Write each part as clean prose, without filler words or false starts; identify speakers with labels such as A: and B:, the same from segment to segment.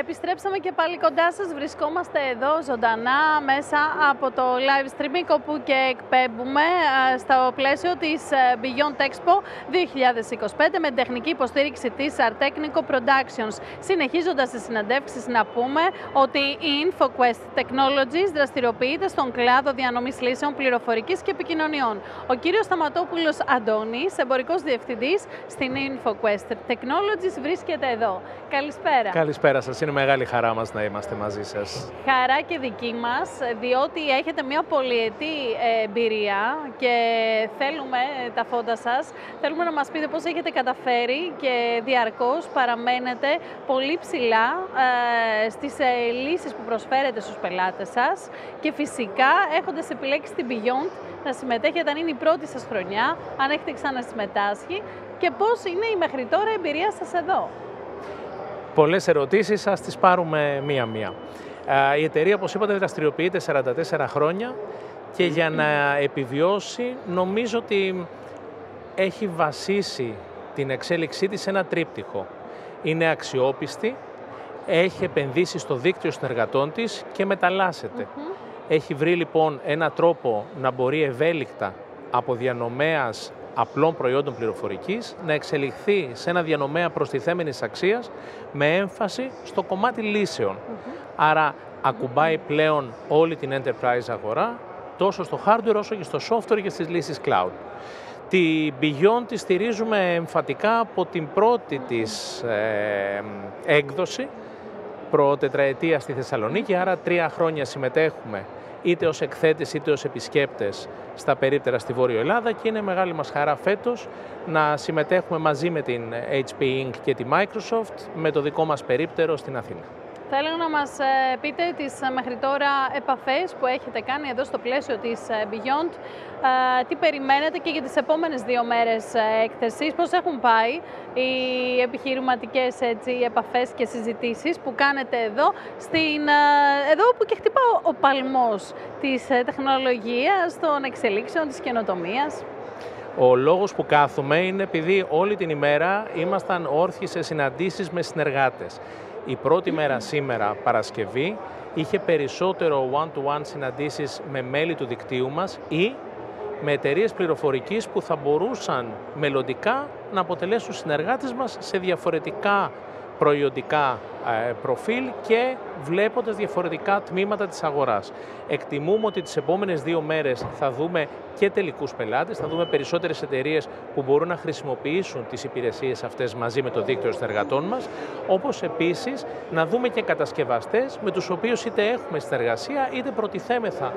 A: Επιστρέψαμε και πάλι κοντά σας. Βρισκόμαστε εδώ ζωντανά μέσα από το live streaming, όπου και εκπέμπουμε στο πλαίσιο της Beyond Expo 2025 με την τεχνική υποστήριξη της Artechnico Productions. Συνεχίζοντας τις συναντεύξεις, να πούμε ότι η InfoQuest Technologies δραστηριοποιείται στον κλάδο διανομής λύσεων πληροφορικής και επικοινωνιών. Ο κύριος Σταματόπουλος Αντώνης, εμπορικός διευθυντής στην InfoQuest Technologies, βρίσκεται εδώ. Καλησπέρα.
B: Καλησπέρα σας. Είναι μεγάλη χαρά μας να είμαστε μαζί σας.
A: Χαρά και δική μας, διότι έχετε μια πολυετή εμπειρία και θέλουμε τα φώτα σας. Θέλουμε να μας πείτε πώς έχετε καταφέρει και διαρκώς παραμένετε πολύ ψηλά στις λύσεις που προσφέρετε στους πελάτες σας και φυσικά έχοντας επιλέξει την Beyond να συμμετέχετε αν είναι η πρώτη σας χρονιά, αν έχετε ξανασυμμετάσχει και πώς είναι η μέχρι τώρα εμπειρία σας εδώ.
B: Πολλές ερωτήσεις, ας τις πάρουμε μία-μία. Η εταιρεία, όπως είπατε, δραστηριοποιείται 44 χρόνια και για να επιβιώσει νομίζω ότι έχει βασίσει την εξέλιξή της σε ένα τρίπτυχο. Είναι αξιόπιστη, έχει επενδύσει στο δίκτυο συνεργατών της και μεταλλάσσεται. Έχει βρει λοιπόν ένα τρόπο να μπορεί ευέλικτα από διανομέας απλών προϊόντων πληροφορικής να εξελιχθεί σε ένα διανομέα προστιθέμενης αξίας με έμφαση στο κομμάτι λύσεων. Άρα ακουμπάει πλέον όλη την enterprise αγορά, τόσο στο hardware όσο και στο software και στις λύσεις cloud. Τη Beyond τη στηρίζουμε εμφατικά από την πρώτη της έκδοση, προτετραετία στη Θεσσαλονίκη, άρα 3 χρόνια συμμετέχουμε είτε ως εκθέτες είτε ως επισκέπτες στα περίπτερα στη Βόρειο Ελλάδα και είναι μεγάλη μας χαρά φέτος να συμμετέχουμε μαζί με την HP Inc. και τη Microsoft με το δικό μας περίπτερο στην Αθήνα.
A: Θέλω να μας πείτε τις μέχρι τώρα επαφές που έχετε κάνει εδώ στο πλαίσιο της Beyond, τι περιμένετε και για τις επόμενες 2 μέρες έκθεσης, πώς έχουν πάει οι επιχειρηματικές επαφές και συζητήσεις που κάνετε εδώ, εδώ που και χτυπά ο παλμός της τεχνολογίας, των εξελίξεων, της καινοτομίας.
B: Ο λόγος που κάθομαι είναι επειδή όλη την ημέρα ήμασταν όρθιοι σε συναντήσεις με συνεργάτες. Η πρώτη μέρα σήμερα, Παρασκευή, είχε περισσότερο one-to-one συναντήσεις με μέλη του δικτύου μας ή με εταιρείες πληροφορικής που θα μπορούσαν μελλοντικά να αποτελέσουν συνεργάτες μας σε διαφορετικά προϊόντικά προφίλ και βλέποντας διαφορετικά τμήματα της αγοράς. Εκτιμούμε ότι τις επόμενες 2 μέρες θα δούμε και τελικούς πελάτες, θα δούμε περισσότερες εταιρείες που μπορούν να χρησιμοποιήσουν τις υπηρεσίες αυτές μαζί με το δίκτυο συνεργατών μας, όπως επίσης να δούμε και κατασκευαστές με τους οποίους είτε έχουμε συνεργασία είτε προτιθέμεθα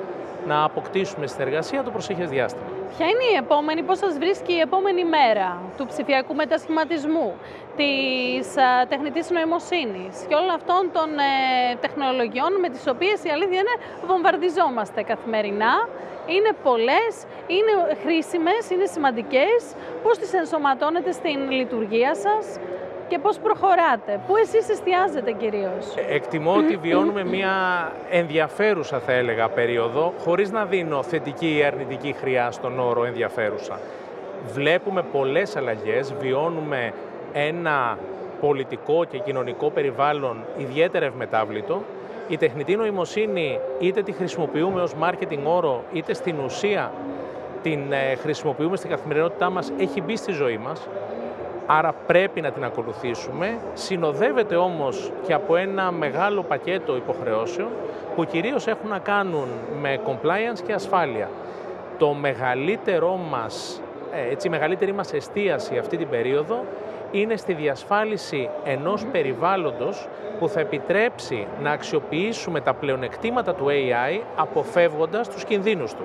B: να αποκτήσουμε συνεργασία το προσεχές διάστημα.
A: Ποια είναι η επόμενη, πώς σας βρίσκει η επόμενη μέρα του ψηφιακού μετασχηματισμού, της τεχνητής νοημοσύνης και όλων αυτών των τεχνολογιών με τις οποίες η αλήθεια είναι βομβαρδιζόμαστε καθημερινά. Είναι πολλές, είναι χρήσιμες, είναι σημαντικές. Πώς τις ενσωματώνετε στην λειτουργία σας και πώς προχωράτε, πού εσείς εστιάζετε κυρίως?
B: Εκτιμώ ότι βιώνουμε μια ενδιαφέρουσα, θα έλεγα, περίοδο, χωρίς να δίνω θετική ή αρνητική χρειά στον όρο ενδιαφέρουσα. Βλέπουμε πολλές αλλαγές, βιώνουμε ένα πολιτικό και κοινωνικό περιβάλλον ιδιαίτερα ευμετάβλητο. Η τεχνητή νοημοσύνη είτε τη χρησιμοποιούμε ως marketing όρο, είτε στην ουσία την χρησιμοποιούμε στην καθημερινότητά μας, έχει μπει στη ζωή μας. Άρα πρέπει να την ακολουθήσουμε, συνοδεύεται όμως και από ένα μεγάλο πακέτο υποχρεώσεων που κυρίως έχουν να κάνουν με compliance και ασφάλεια. Το μεγαλύτερό μας, η μεγαλύτερη μας εστίαση αυτή την περίοδο είναι στη διασφάλιση ενός περιβάλλοντος που θα επιτρέψει να αξιοποιήσουμε τα πλεονεκτήματα του AI αποφεύγοντας τους κινδύνους του.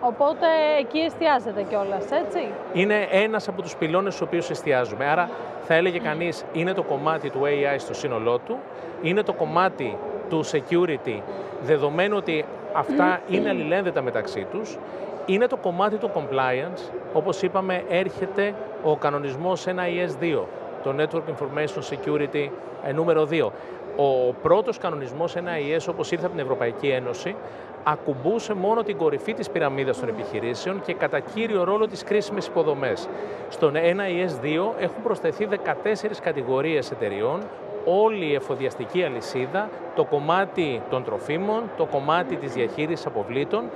A: Οπότε εκεί εστιάζεται κιόλας, έτσι.
B: Είναι ένας από τους πυλώνες στους οποίους εστιάζουμε. Άρα θα έλεγε κανείς είναι το κομμάτι του AI στο σύνολό του, είναι το κομμάτι του security, δεδομένου ότι αυτά είναι αλληλένδετα μεταξύ τους, είναι το κομμάτι του compliance, όπως είπαμε έρχεται ο κανονισμός NIS 2, το Network Information Security νούμερο 2. Ο πρώτος κανονισμός NIS, όπως ήρθε από την Ευρωπαϊκή Ένωση, ακουμπούσε μόνο την κορυφή της πυραμίδας των επιχειρήσεων και κατά κύριο ρόλο τις κρίσιμες υποδομές. Στον NIS 2 έχουν προσθεθεί 14 κατηγορίες εταιριών, όλη η εφοδιαστική αλυσίδα, το κομμάτι των τροφίμων, το κομμάτι της διαχείρισης αποβλήτων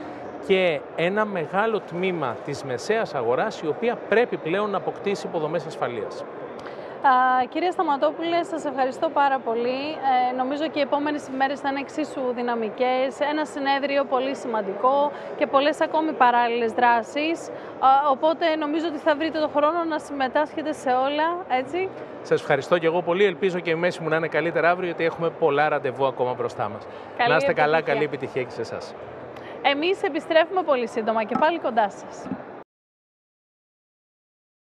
B: και ένα μεγάλο τμήμα της μεσαίας αγοράς, η οποία πρέπει πλέον να αποκτήσει υποδομές ασφαλείας.
A: Κυρία Σταματόπουλε, σας ευχαριστώ πάρα πολύ. Νομίζω και οι επόμενες ημέρες θα είναι εξίσου δυναμικές. Ένα συνέδριο πολύ σημαντικό και πολλές ακόμη παράλληλες δράσεις. Οπότε νομίζω ότι θα βρείτε το χρόνο να συμμετάσχετε σε όλα, έτσι.
B: Σας ευχαριστώ και εγώ πολύ. Ελπίζω και η μέση μου να είναι καλύτερα αύριο, γιατί έχουμε πολλά ραντεβού ακόμα μπροστά μας. Να είστε καλά, καλή επιτυχία και σε εσάς.
A: Εμείς επιστρέφουμε πολύ σύντομα και πάλι κοντά σας.